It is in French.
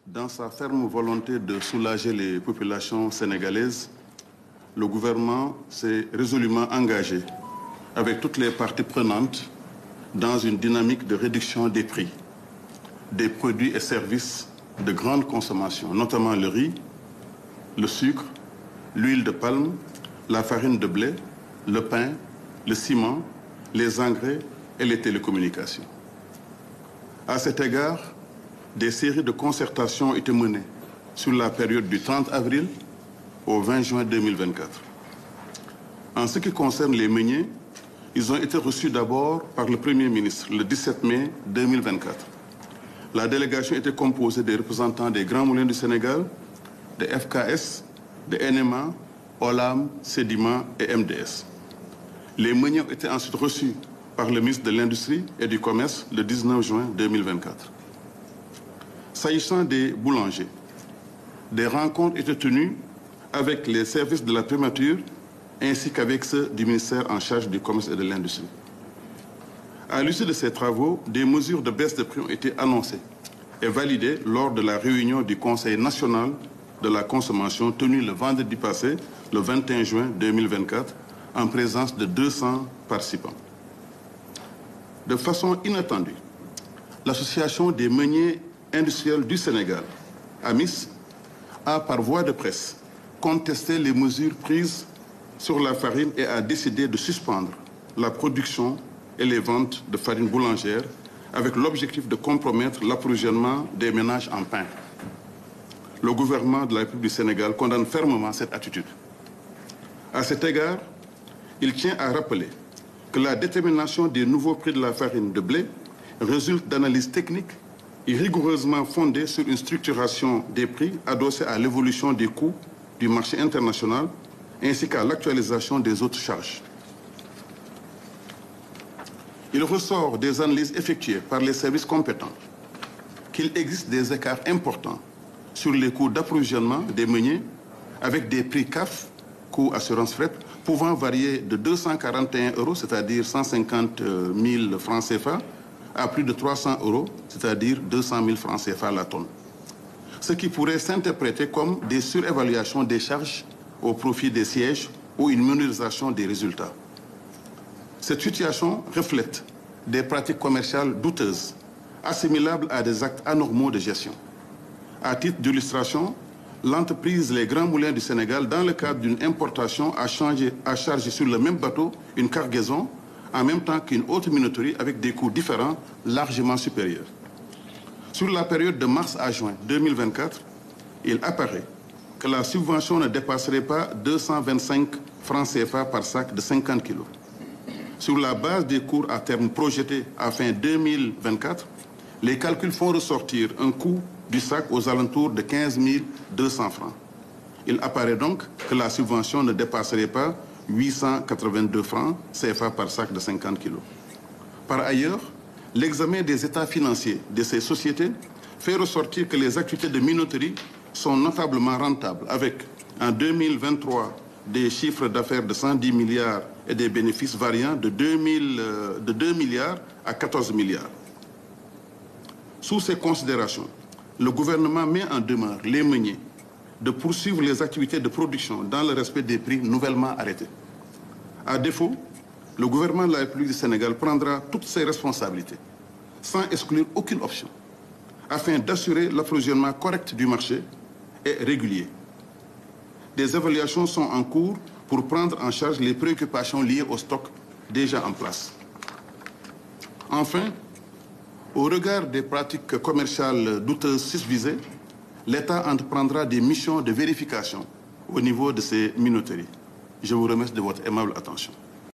Dans sa ferme volonté de soulager les populations sénégalaises, le gouvernement s'est résolument engagé avec toutes les parties prenantes dans une dynamique de réduction des prix des produits et services de grande consommation, notamment le riz, le sucre, l'huile de palme, la farine de blé, le pain, le ciment, les engrais et les télécommunications. À cet égard, des séries de concertations ont été menées sur la période du 30 avril au 20 juin 2024. En ce qui concerne les meuniers, ils ont été reçus d'abord par le Premier ministre le 17 mai 2024. La délégation était composée des représentants des Grands Moulins du Sénégal, de FKS, de NMA, OLAM, Sedima et MDS. Les meuniers ont été ensuite reçus par le ministre de l'Industrie et du Commerce le 19 juin 2024. S'agissant des boulangers, des rencontres étaient tenues avec les services de la primature ainsi qu'avec ceux du ministère en charge du Commerce et de l'Industrie. À l'issue de ces travaux, des mesures de baisse de prix ont été annoncées et validées lors de la réunion du Conseil national de la consommation tenue le vendredi passé, le 21 juin 2024, en présence de 200 participants. De façon inattendue, l'Association des meuniers industriels du Sénégal, AMIS, a par voie de presse contesté les mesures prises sur la farine et a décidé de suspendre la production et les ventes de farine boulangère avec l'objectif de compromettre l'approvisionnement des ménages en pain. Le gouvernement de la République du Sénégal condamne fermement cette attitude. À cet égard, il tient à rappeler que la détermination des nouveaux prix de la farine de blé résulte d'analyses techniques et rigoureusement fondées sur une structuration des prix adossée à l'évolution des coûts du marché international ainsi qu'à l'actualisation des autres charges. Il ressort des analyses effectuées par les services compétents qu'il existe des écarts importants sur les coûts d'approvisionnement des meuniers avec des prix CAF, coûts assurance fret, pouvant varier de 241 €, c'est-à-dire 150 000 francs CFA, à plus de 300 €, c'est-à-dire 200 000 francs CFA la tonne. Ce qui pourrait s'interpréter comme des surévaluations des charges au profit des sièges ou une minorisation des résultats. Cette situation reflète des pratiques commerciales douteuses, assimilables à des actes anormaux de gestion. À titre d'illustration, l'entreprise Les Grands Moulins du Sénégal, dans le cadre d'une importation, a chargé sur le même bateau une cargaison en même temps qu'une autre minoterie avec des coûts différents, largement supérieurs. Sur la période de mars à juin 2024, il apparaît que la subvention ne dépasserait pas 225 francs CFA par sac de 50 kg. Sur la base des cours à terme projetés à fin 2024, les calculs font ressortir un coût du sac aux alentours de 15 200 francs. Il apparaît donc que la subvention ne dépasserait pas 882 francs CFA par sac de 50 kg. Par ailleurs, l'examen des états financiers de ces sociétés fait ressortir que les activités de minoterie sont notablement rentables, avec en 2023 des chiffres d'affaires de 110 milliards et des bénéfices variant de 2 milliards à 14 milliards. Sous ces considérations, le gouvernement met en demeure les meuniers de poursuivre les activités de production dans le respect des prix nouvellement arrêtés. À défaut, le gouvernement de la République du Sénégal prendra toutes ses responsabilités, sans exclure aucune option, afin d'assurer l'approvisionnement correct du marché et régulier. Des évaluations sont en cours pour prendre en charge les préoccupations liées au stock déjà en place. Enfin, au regard des pratiques commerciales douteuses susvisées, l'État entreprendra des missions de vérification au niveau de ces minoteries. Je vous remercie de votre aimable attention.